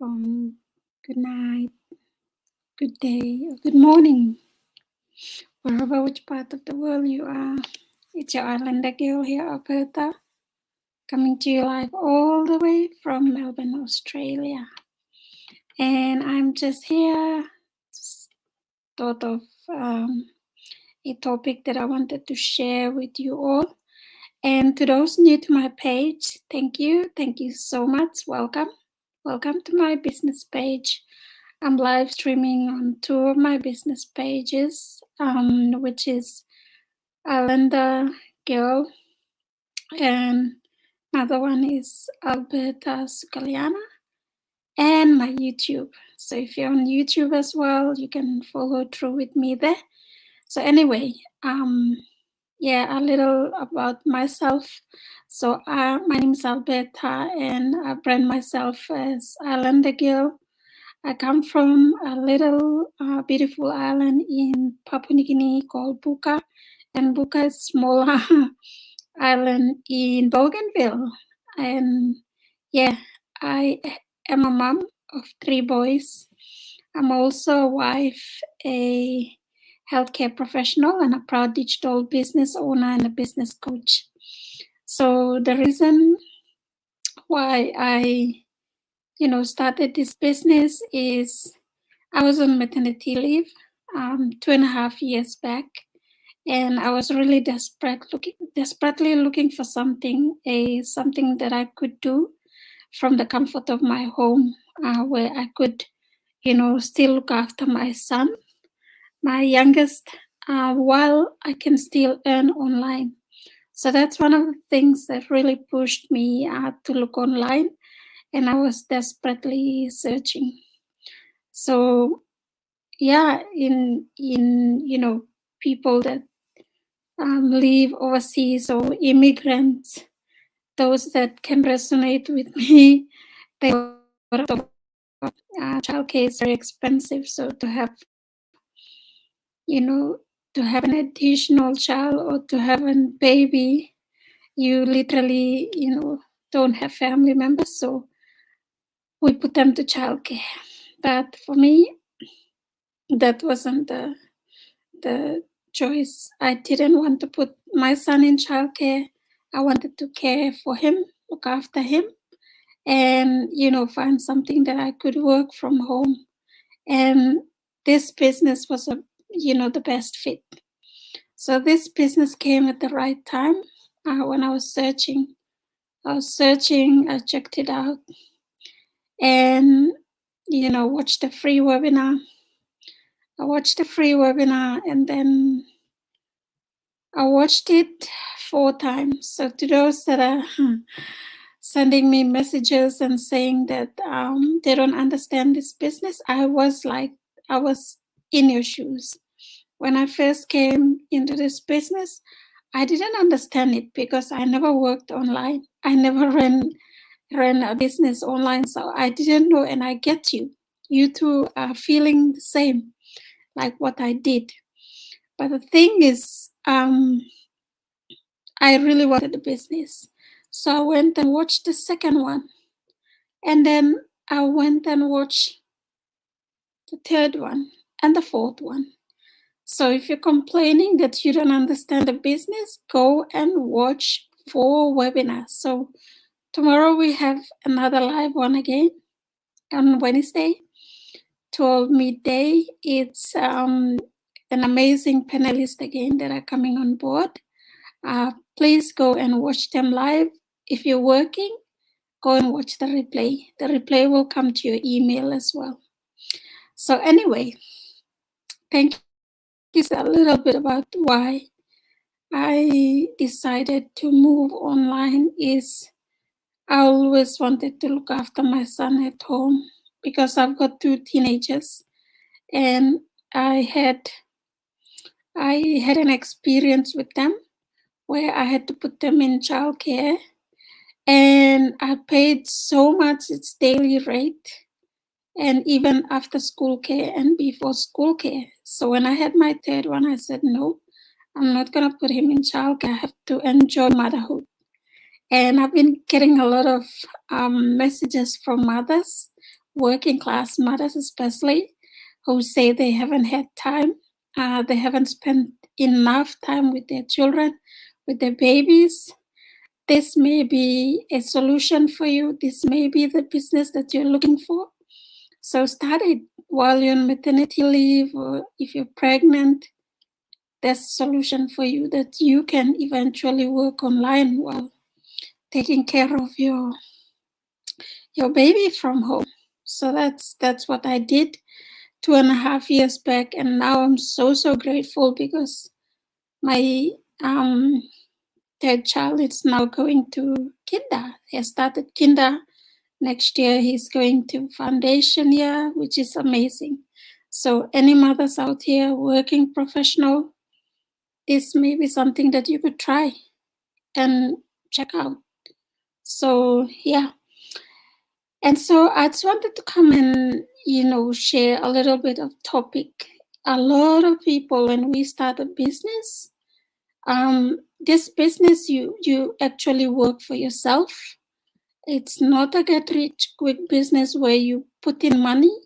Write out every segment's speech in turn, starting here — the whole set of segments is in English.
Good night, good day, or good morning, wherever which part of the world you are. It's your Islander girl here, Alberta, coming to you live all the way from Melbourne, Australia. And I'm just here, thought of a topic that I wanted to share with you all. And to those new to my page, thank you so much. Welcome to my business page. I'm live streaming on two of my business pages, which is Islander Girl, and another one is Alberta Sukaliana, and my YouTube. So if you're on YouTube as well, you can follow through with me there. So anyway, a little about myself. So my name is Alberta, and I brand myself as Islander Girl. I come from a little beautiful island in Papua New Guinea called Buka, and Buka is a small island in Bougainville. And I am a mom of 3 boys. I'm also a wife, a healthcare professional, and a proud digital business owner and a business coach. So the reason why I started this business is I was on maternity leave 2.5 years back, and I was really desperately looking for something that I could do from the comfort of my home, where I could, still look after my son, my youngest, while I can still earn online. So that's one of the things that really pushed me to look online, and I was desperately searching. So in people that live overseas or immigrants, those that can resonate with me, they childcare is very expensive. So to have an additional child or to have a baby, you literally don't have family members, so we put them to childcare. But for me, that wasn't the choice. I didn't want to put my son in childcare. I wanted to care for him, look after him, and find something that I could work from home. And this business was the best fit. So this business came at the right time. When I was searching, I checked it out, and watched the free webinar. I watched the free webinar, and then I watched it 4 times. So to those that are sending me messages and saying that they don't understand this business, I was in your shoes. When I first came into this business, I didn't understand it because I never worked online. I never ran a business online, so I didn't know. And I get you. You two are feeling the same, like what I did. But the thing is, I really wanted the business. So I went and watched the second one. And then I went and watched the third one and the fourth one. So if you're complaining that you don't understand the business, go and watch 4 webinars. So tomorrow we have another live one again on Wednesday, 12 midday. It's an amazing panelist again that are coming on board. Please go and watch them live. If you're working, go and watch the replay. The replay will come to your email as well. So anyway, thank you. It's a little bit about why I decided to move online is I always wanted to look after my son at home because I've got 2 teenagers, and I had an experience with them where I had to put them in childcare, and I paid so much its daily rate, and even after school care and before school care. So when I had my third one, I said, no, I'm not going to put him in childcare. I have to enjoy motherhood. And I've been getting a lot of messages from mothers working class mothers especially, who say they haven't had time, they haven't spent enough time with their children, with their babies. This may be a solution for you. This may be the business that you're looking for. So start it while you're on maternity leave, or if you're pregnant. That's a solution for you, that you can eventually work online while taking care of your baby from home. So that's what I did 2.5 years back, and now I'm so grateful because my third child is now going to kinder. He has started kinder. Next year he's going to foundation year, which is amazing. So any mothers out here working professional, this may be something that you could try and check out. So yeah. And so I just wanted to come and, share a little bit of topic. A lot of people, when we start a business, this business, you actually work for yourself. It's not a get rich quick business where you put in money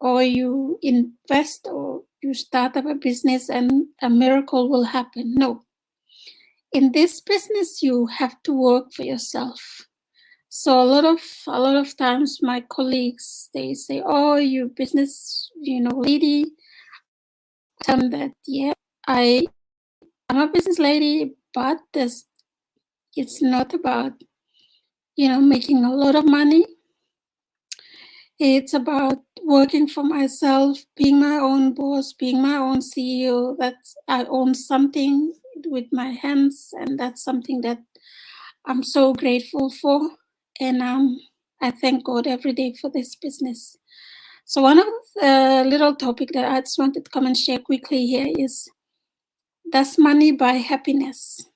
or you invest or you start up a business and a miracle will happen. No. In this business, you have to work for yourself. So a lot of times my colleagues, they say, oh, you business, lady. Tell them that, yeah, I'm a business lady, but it's not about, making a lot of money. It's about working for myself, being my own boss, being my own CEO. That's, I own something with my hands, and that's something that I'm so grateful for. And I thank God every day for this business. So one of the little topic that I just wanted to come and share quickly here is, does money buy happiness?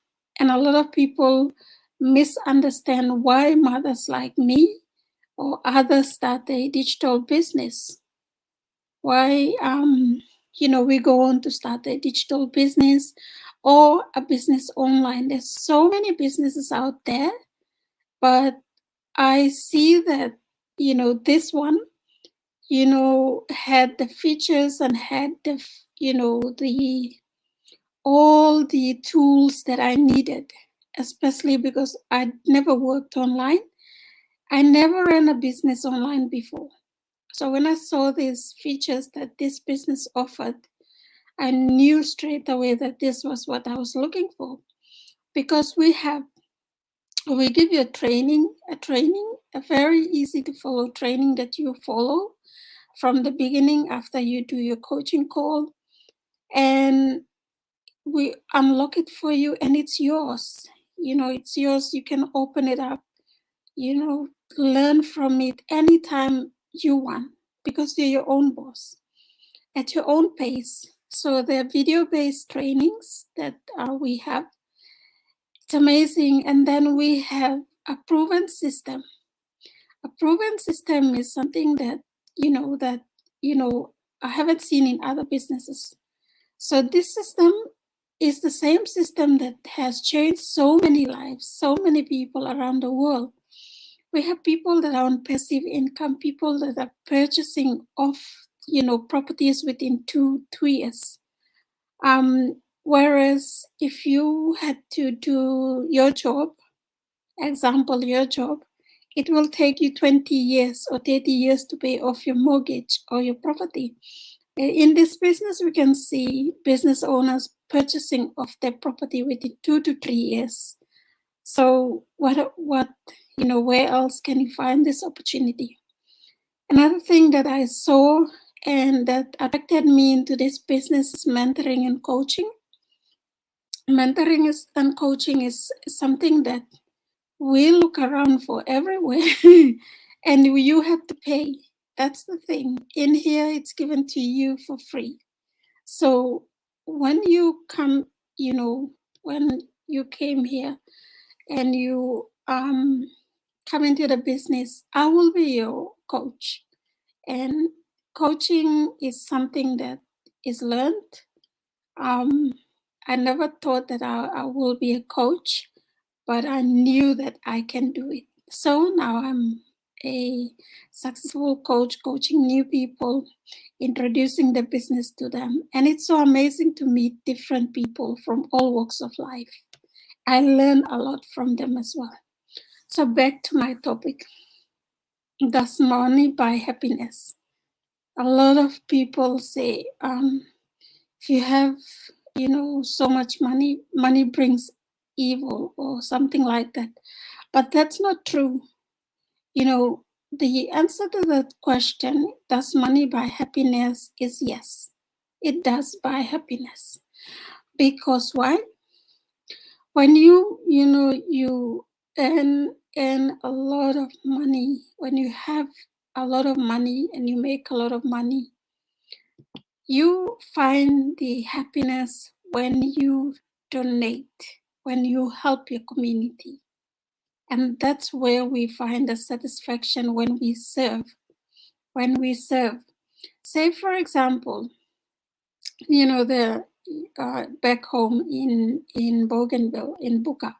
And a lot of people misunderstand why mothers like me or others start a digital business. Why, we go on to start a digital business or a business online. There's so many businesses out there, but I see that, this one, had the features and had the, all the tools that I needed, especially because I never worked online. I never ran a business online before. So when I saw these features that this business offered, I knew straight away that this was what I was looking for, because we give you a very easy to follow training that you follow from the beginning after you do your coaching call, and we unlock it for you, and it's yours. It's yours. You can open it up, learn from it anytime you want, because you're your own boss at your own pace. So there are video-based trainings that we have. It's amazing. And then we have a proven system. A proven system is something that, I haven't seen in other businesses. So this system is the same system that has changed so many lives, so many people around the world. We have people that are on passive income, people that are purchasing off, properties within two years. Whereas if you had to do your job, it will take you 20 years or 30 years to pay off your mortgage or your property. In this business, we can see business owners purchasing off their property within 2 to 3 years. So where else can you find this opportunity? Another thing that I saw and that attracted me into this business is mentoring and coaching. Mentoring and coaching is something that we look around for everywhere, and you have to pay. That's the thing. In here, it's given to you for free. So when you come, when you came here and you come into the business, I will be your coach. And coaching is something that is learned. I never thought that I will be a coach, but I knew that I can do it. So now I'm a successful coach, coaching new people, introducing the business to them. And it's so amazing to meet different people from all walks of life. I learn a lot from them as well. So back to my topic. Does money buy happiness? A lot of people say, if you have, so much money, money brings evil or something like that. But that's not true. The answer to that question, does money buy happiness, is yes. It does buy happiness. Because why? When you earn a lot of money, when you have a lot of money and you make a lot of money, you find the happiness when you donate, when you help your community. And that's where we find the satisfaction when we serve. When we serve. Say, for example, the back home in Bougainville, in Buka,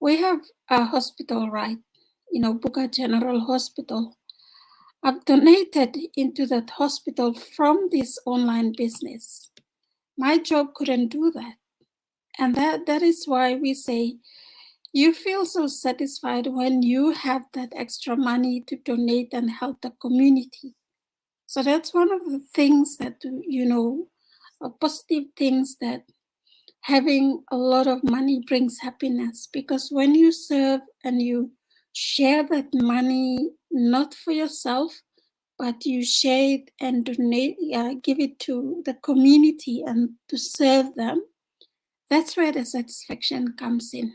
we have a hospital, right? Buka General Hospital. I've donated into that hospital from this online business. My job couldn't do that. And that is why we say you feel so satisfied when you have that extra money to donate and help the community. So that's one of the things that, positive things that having a lot of money brings happiness. Because when you serve and you share that money, not for yourself, but you share it and donate, give it to the community and to serve them, that's where the satisfaction comes in.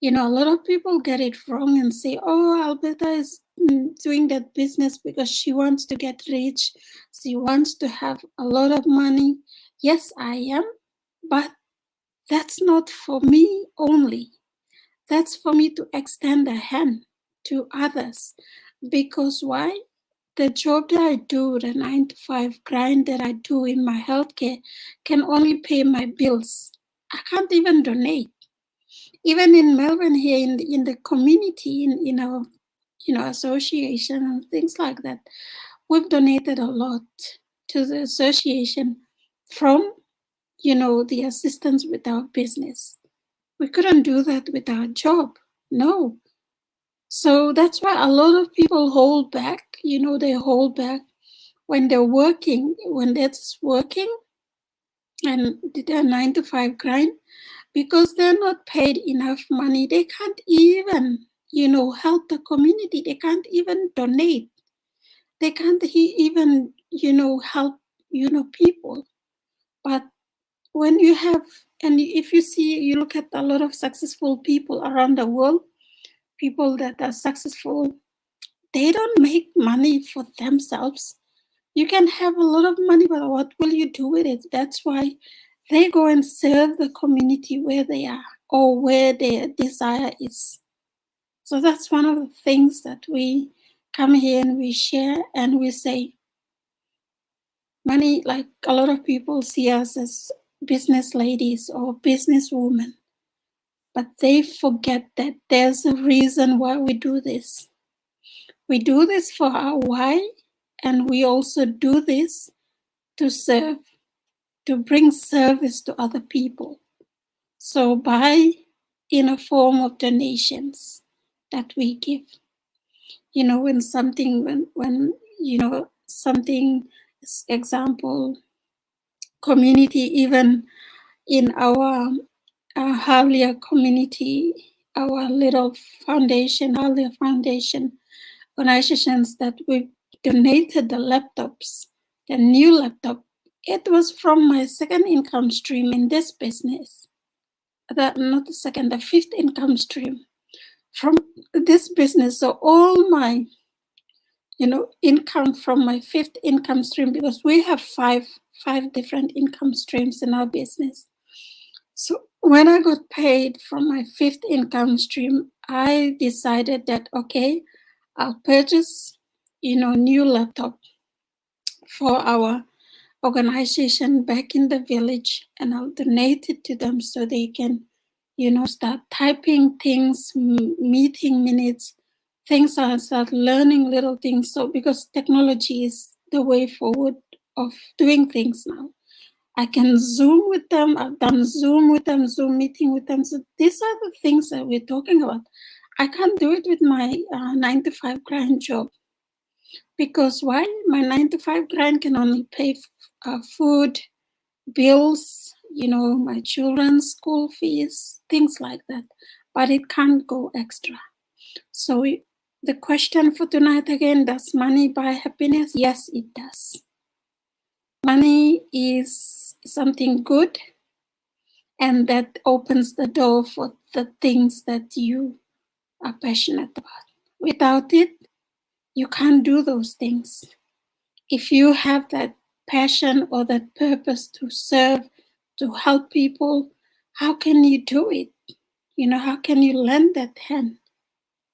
A lot of people get it wrong and say, oh, Alberta is doing that business because she wants to get rich. She wants to have a lot of money. Yes, I am, but that's not for me only. That's for me to extend a hand to others. Because why? The job that I do, the 9-to-5 grind that I do in my healthcare, can only pay my bills. I can't even donate. Even in Melbourne here, in the community, in our association and things like that, we've donated a lot to the association from the assistance with our business. We couldn't do that with our job. No. So that's why a lot of people hold back. They hold back when they're working, when they're just working and they're 9-to-5 grind, because they're not paid enough money. They can't even, help the community. They can't even donate. They can't even, help, people. But when you have, and if you look at a lot of successful people around the world, people that are successful, they don't make money for themselves. You can have a lot of money, but what will you do with it? That's why they go and serve the community where they are or where their desire is. So that's one of the things that we come here and we share and we say, money, like a lot of people see us as business ladies or business women, but they forget that there's a reason why we do this. We do this for our why, and we also do this to serve, to bring service to other people. So in a form of donations that we give, when something, something, example, community, even in our Havlia community, our little foundation, Havlia Foundation organizations that we donated the laptops, the new laptop. It was from my second income stream in this business. Not the second, the fifth income stream from this business. So all my, income from my fifth income stream, because we have five different income streams in our business. So when I got paid from my fifth income stream, I decided that, okay, I'll purchase, new laptop for our organization back in the village, and I'll donate it to them so they can, start typing things, meeting minutes things I start learning little things. So because technology is the way forward of doing things now. I can Zoom with them. I've done Zoom with them, Zoom meeting with them. So these are the things that we're talking about. I can't do it with my 9 to 5 grind job. Because why? My 9 to 5 grind can only pay food, bills, my children's school fees, things like that. But it can't go extra. So the question for tonight again, does money buy happiness? Yes, it does. Money is something good, and that opens the door for the things that you are passionate about. Without it, you can't do those things. If you have that passion or that purpose to serve, to help people, how can you do it? How can you lend that hand?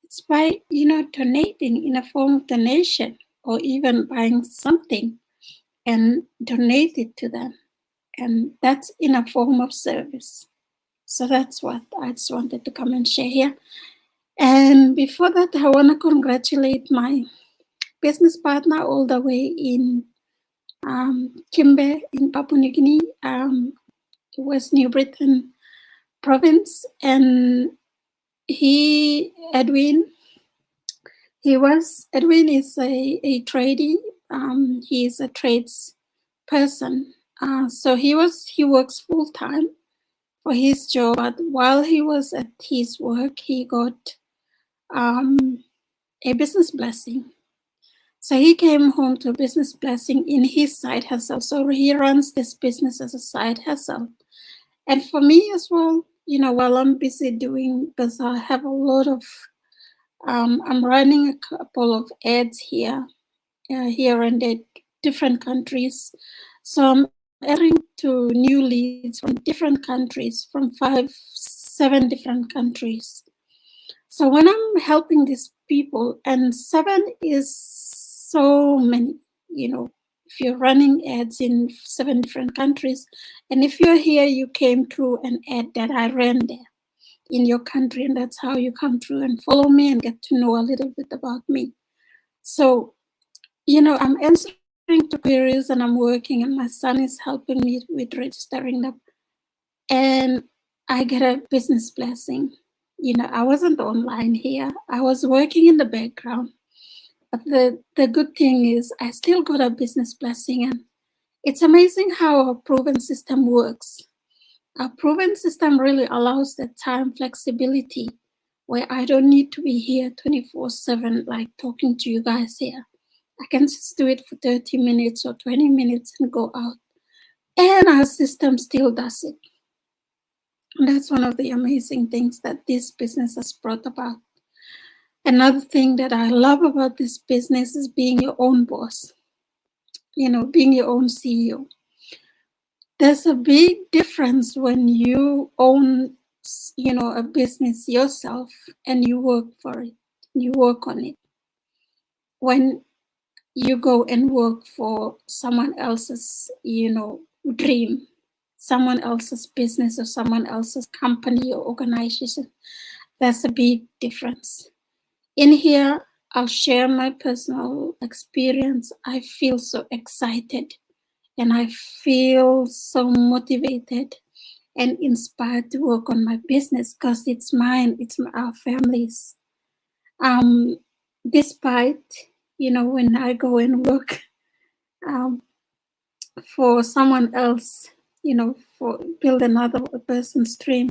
It's by, donating in a form of donation, or even buying something and donate it to them. And that's in a form of service. So that's what I just wanted to come and share here. And before that, I want to congratulate my business partner all the way in Kimbe in Papua New Guinea, West New Britain province. And Edwin is a tradie. He is a trades person. So he works full time for his job, but while he was at his work, he got a business blessing. So he came home to a business blessing in his side hustle. So he runs this business as a side hustle. And for me as well, while I'm busy doing, because I have a lot of, I'm running a couple of ads here and there, different countries. So I'm adding to new leads from different countries, from 5-7 different countries. So when I'm helping these people, and 7 is so many, if you're running ads in 7 different countries, and if you're here, you came through an ad that I ran there in your country, and that's how you come through and follow me and get to know a little bit about me. So, I'm answering to queries and I'm working, and my son is helping me with registering them. And I get a business blessing. I wasn't online here. I was working in the background. But the good thing is I still got a business blessing. And it's amazing how our proven system works. Our proven system really allows that time flexibility where I don't need to be here 24/7, like talking to you guys here. I can just do it for 30 minutes or 20 minutes and go out. And our system still does it. And that's one of the amazing things that this business has brought about. Another thing that I love about this business is being your own boss, being your own CEO. There's a big difference when you own, a business yourself and you work for it, you work on it. When you go and work for someone else's, dream, someone else's business or someone else's company or organization, there's a big difference. In here, I'll share my personal experience. I feel so excited and I feel so motivated and inspired to work on my business because it's mine, it's our family's. Despite, when I go and work for someone else, for build another person's dream,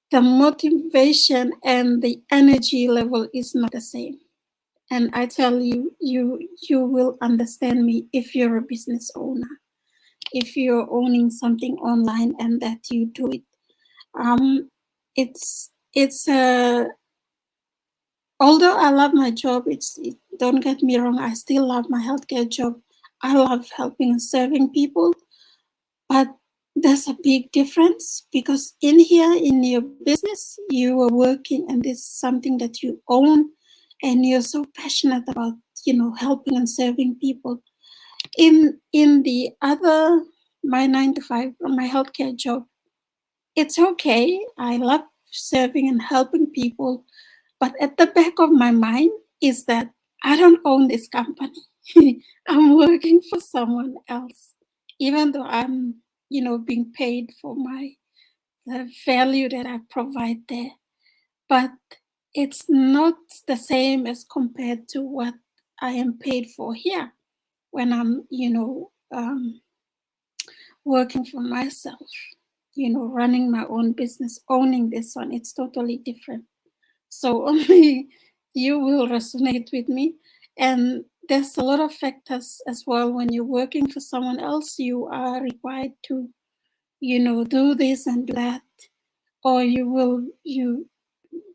the motivation and the energy level is not the same. And I tell you, you will understand me if you're a business owner, if you're owning something online and that you do it. Although I love my job, don't get me wrong, I still love my healthcare job. I love helping and serving people, but there's a big difference because in here, in your business, you are working and this is something that you own and you're so passionate about, helping and serving people. In the other, my 9 to 5, my healthcare job, it's okay. I love serving and helping people, But at the back of my mind is that I don't own this company. I'm working for someone else, even though I'm, being paid for the value that I provide there. But it's not the same as compared to what I am paid for here when I'm, working for myself, running my own business, owning this one. It's totally different. So only you will resonate with me. And there's a lot of factors as well. When you're working for someone else, you are required to, do this and do that, or you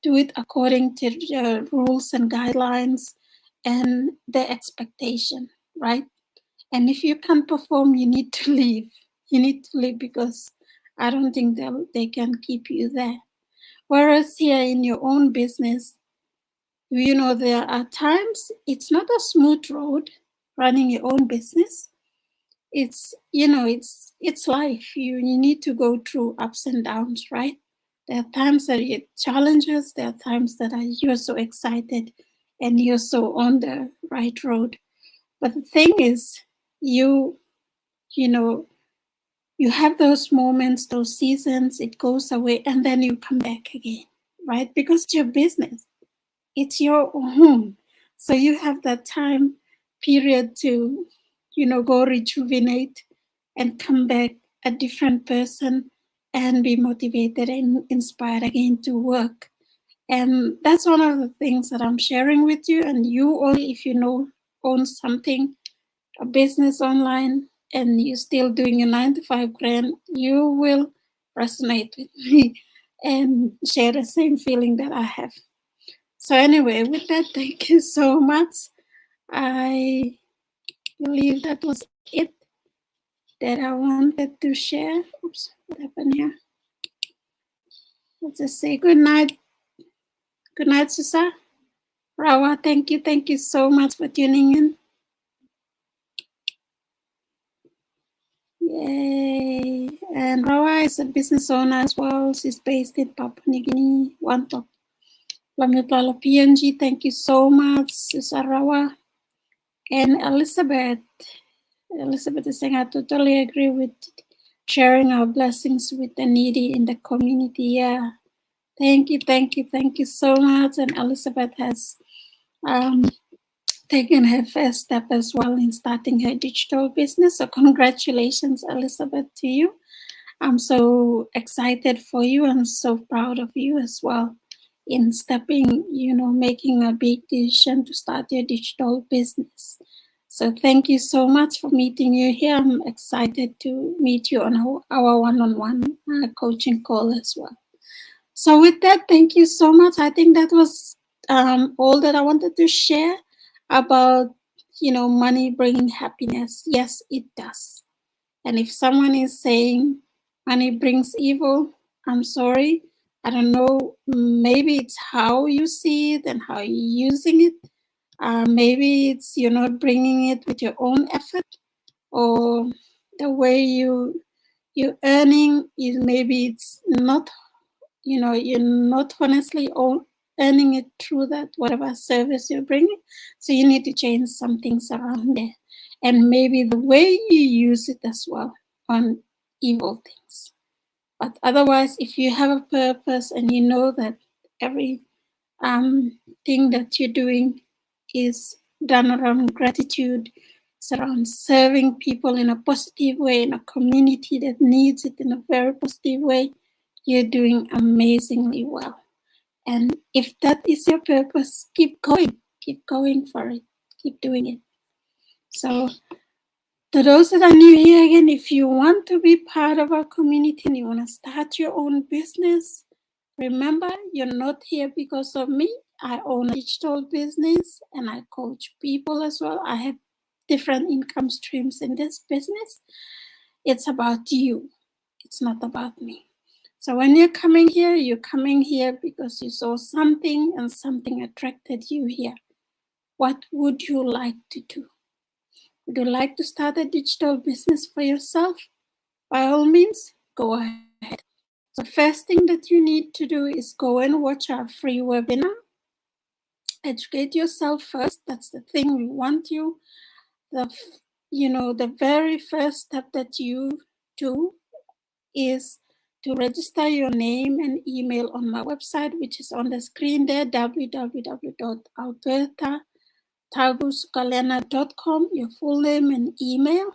do it according to the rules and guidelines and the expectation, right? And if you can't perform, you need to leave. You need to leave because I don't think they can keep you there. Whereas here in your own business, there are times it's not a smooth road running your own business. It's, it's life. You need to go through ups and downs, right? There are times that you challenges. There are times that you're so excited and you're so on the right road. But the thing is, you have those moments, those seasons, it goes away, and then you come back again, right? Because it's your business, it's your home. So you have that time period to, go rejuvenate and come back a different person and be motivated and inspired again to work. And that's one of the things that I'm sharing with you. And you only, if own something, a business online, and you're still doing your 9 to 5 grand, you will resonate with me and share the same feeling that I have. So anyway, with that, thank you so much. I believe that was it that I wanted to share. Oops, what happened here? Let's just say good night. Good night, Susa. Rawa, thank you. Thank you so much for tuning in. Yay. And Rawa is a business owner as well. She's based in Papua New Guinea, Wantok. Lamutala PNG, thank you so much, Susa Rawa. And Elizabeth is saying, I totally agree with sharing our blessings with the needy in the community. Yeah. Thank you so much. And Elizabeth has taken her first step as well in starting her digital business. So congratulations, Elizabeth, to you. I'm so excited for you. I'm so proud of you as well in making a big decision to start your digital business. So thank you so much for meeting you here. I'm excited to meet you on our one-on-one coaching call as well. So with that, thank you so much. I think that was all that I wanted to share about, money bringing happiness. Yes, it does. And if someone is saying money brings evil, I'm sorry. I don't know. Maybe it's how you see it and how you're using it. Maybe it's you're not bringing it with your own effort, or the way you're earning is maybe it's not, you're not honestly earning it through that whatever service you're bringing. So you need to change some things around there, and maybe the way you use it as well on evil things. But otherwise, if you have a purpose and you know that every thing that you're doing is done around gratitude, it's around serving people in a positive way, in a community that needs it in a very positive way, you're doing amazingly well. And if that is your purpose, keep going for it, keep doing it. So to those that are new here, again, if you want to be part of our community and you want to start your own business, remember, you're not here because of me. I own a digital business and I coach people as well. I have different income streams in this business. It's about you. It's not about me. So when you're coming here because you saw something and something attracted you here. What would you like to do? Would you like to start a digital business for yourself? By all means, go ahead. So first thing that you need to do is go and watch our free webinar. educate yourself first. That's the thing we want you. The very first step that you do is to register your name and email on my website, which is on the screen there, www.albertatagusgalena.com, your full name and email,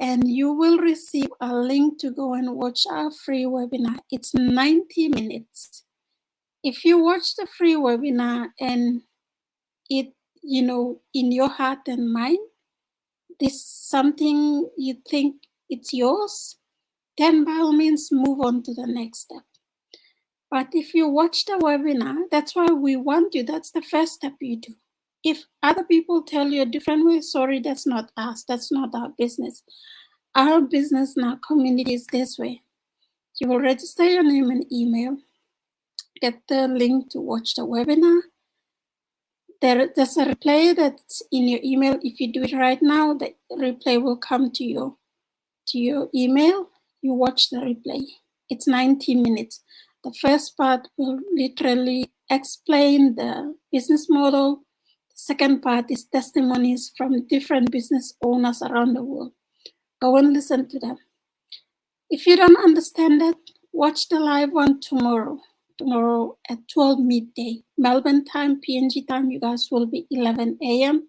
and you will receive a link to go and watch our free webinar. It's 90 minutes. If you watch the free webinar and it, in your heart and mind, this something you think it's yours, then by all means move on to the next step. But if you watch the webinar, that's why we want you. That's the first step you do. If other people tell you a different way, sorry, that's not us. That's not our business. Our business and our community is this way. You will register your name and email, get the link to watch the webinar. There's a replay that's in your email. If you do it right now, the replay will come to your email. You watch the replay. It's 90 minutes. The first part will literally explain the business model. The second part is testimonies from different business owners around the world. Go and listen to them. If you don't understand that, watch the live one tomorrow. Tomorrow at 12 midday. Melbourne time, PNG time, you guys will be 11 a.m.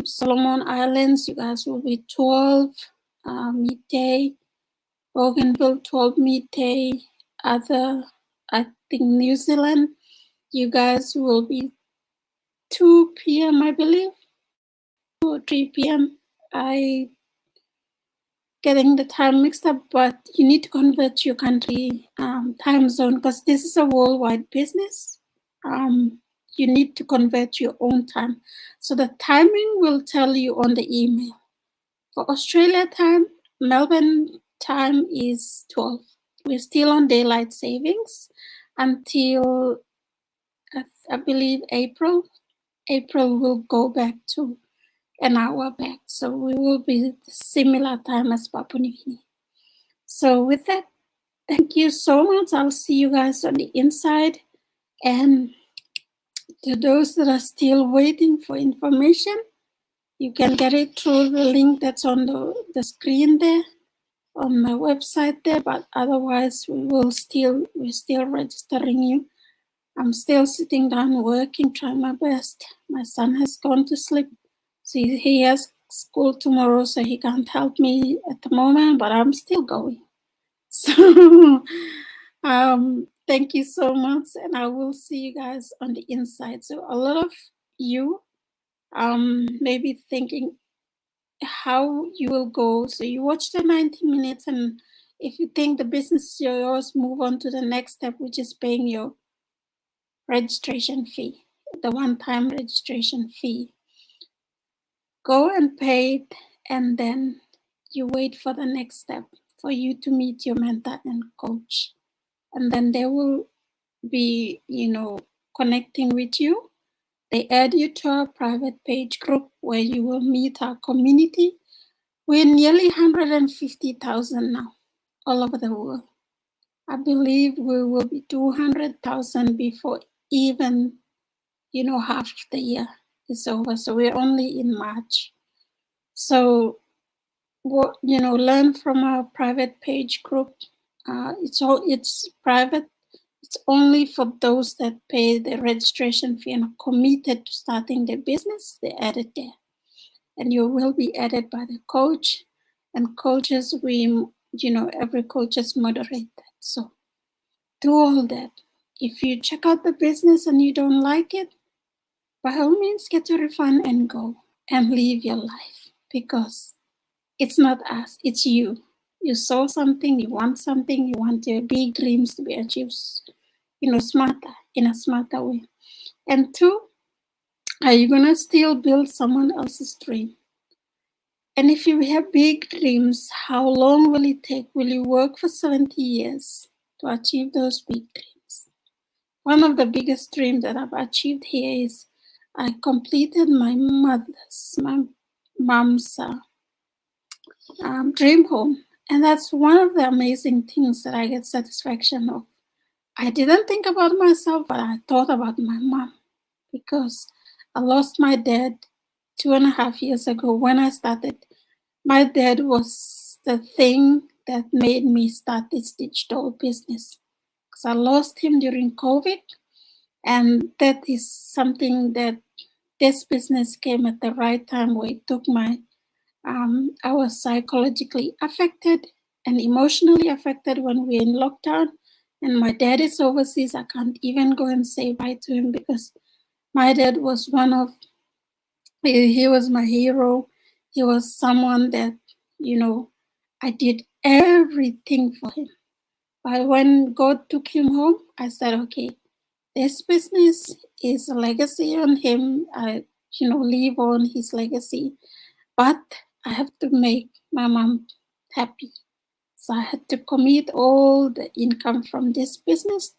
Solomon Islands, you guys will be 12 midday. Bougainville 12 midday. I think New Zealand, you guys will be 2 p.m. I believe, 2 or 3 p.m. I getting the time mixed up, but you need to convert your country time zone because this is a worldwide business. You need to convert your own time. So the timing will tell you on the email. For Australia time, Melbourne time is 12. We're still on daylight savings until, I believe, April. April will go back to an hour back. So we will be similar time as Papua New Guinea. So with that, thank you so much. I'll see you guys on the inside. And to those that are still waiting for information, you can get it through the link that's on the screen there on my website there. But otherwise, we're still registering you. I'm still sitting down working, trying my best. My son has gone to sleep. So he has school tomorrow, so he can't help me at the moment, but I'm still going. So thank you so much, and I will see you guys on the inside. So a lot of you maybe thinking how you will go. So you watch the 90 minutes, and if you think the business is yours, move on to the next step, which is paying your registration fee, the one-time registration fee. Go and pay it, and then you wait for the next step for you to meet your mentor and coach. And then they will be, connecting with you. They add you to our private page group where you will meet our community. We're nearly 150,000 now, all over the world. I believe we will be 200,000 before even, half of the year is over. So we're only in March. So, learn from our private page group. It's private. It's only for those that pay the registration fee and are committed to starting their business. They add it there, and you will be added by the coach. And coaches, every coaches moderate that. So do all that. If you check out the business and you don't like it, by all means, get your refund and go and live your life, because it's not us, it's you. You saw something, you want your big dreams to be achieved, in a smarter way. And two, are you gonna still build someone else's dream? And if you have big dreams, how long will it take? Will you work for 70 years to achieve those big dreams? One of the biggest dreams that I've achieved here is I completed my mom's dream home. And that's one of the amazing things that I get satisfaction of. I didn't think about myself, but I thought about my mom. because I lost my dad 2.5 years ago when I started. My dad was the thing that made me start this digital business because I lost him during COVID. And that is something that this business came at the right time where it took I was psychologically affected and emotionally affected when we're in lockdown. And my dad is overseas. I can't even go and say bye to him because my dad was he was my hero. He was someone that, I did everything for him. But when God took him home, I said, okay, this business is a legacy on him. I, live on his legacy. But I have to make my mom happy. So I had to commit all the income from this business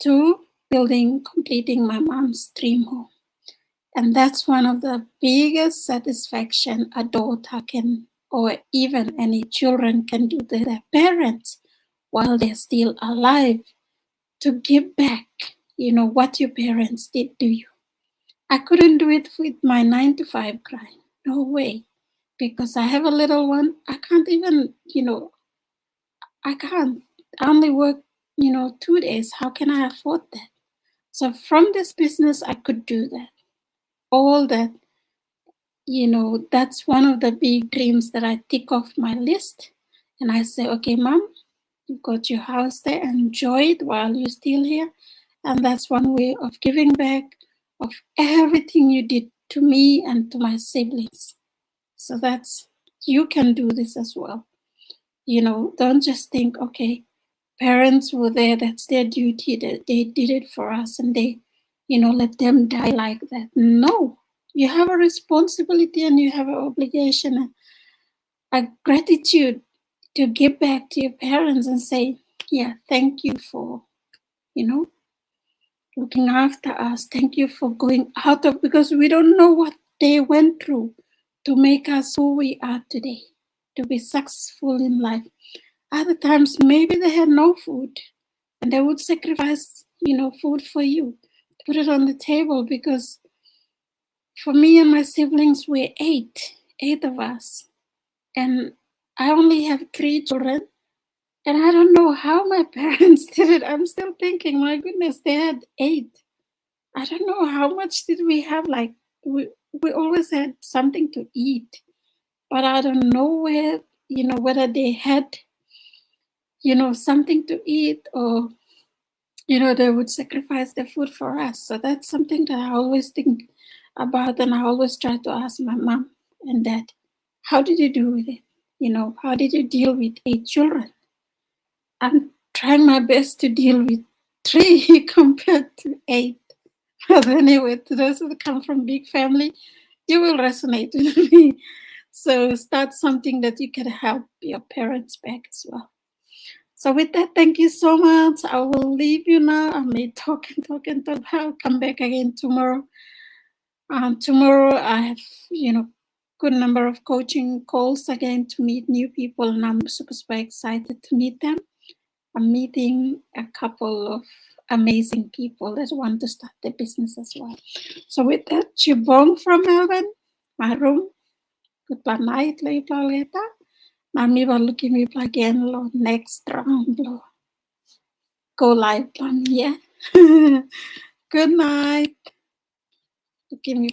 to completing my mom's dream home. And that's one of the biggest satisfaction a daughter can, or even any children can do to their parents while they're still alive, to give back, what your parents did to you. I couldn't do it with my 9 to 5 grind. No way. Because I have a little one. I can't even, I can't. I only work, 2 days. How can I afford that? So from this business, I could do that. All that, that's one of the big dreams that I tick off my list. And I say, okay, mom, you've got your house there. Enjoy it while you're still here. And that's one way of giving back of everything you did to me and to my siblings. So you can do this as well. Don't just think, okay, parents were there, that's their duty, that they did it for us and they, let them die like that. No, you have a responsibility and you have an obligation, a gratitude to give back to your parents and say, yeah, thank you for, looking after us. Thank you for going out of, because we don't know what they went through to make us who we are today, to be successful in life. Other times, maybe they had no food and they would sacrifice, food for you, put it on the table, because for me and my siblings, we're eight of us. And I only have 3 children. And I don't know how my parents did it. I'm still thinking, my goodness, they had 8. I don't know how much did we have. Like, we always had something to eat. But I don't know whether they had, something to eat, or they would sacrifice their food for us. So that's something that I always think about, and I always try to ask my mom and dad, how did you do with it? How did you deal with 8 children? I'm trying my best to deal with 3 compared to 8. But anyway, to those who come from big family, you will resonate with me. So start something that you can help your parents back as well. So with that, thank you so much. I will leave you now. I may talk and talk and talk. I'll come back again tomorrow. Tomorrow I have, good number of coaching calls again to meet new people, and I'm super excited to meet them. I'm meeting a couple of amazing people that want to start their business as well. So with that, Chibong from Melbourne, my room. Good night, later. Mami baru kimi again lo next round lo. Go live plan, yeah. Good night. Give me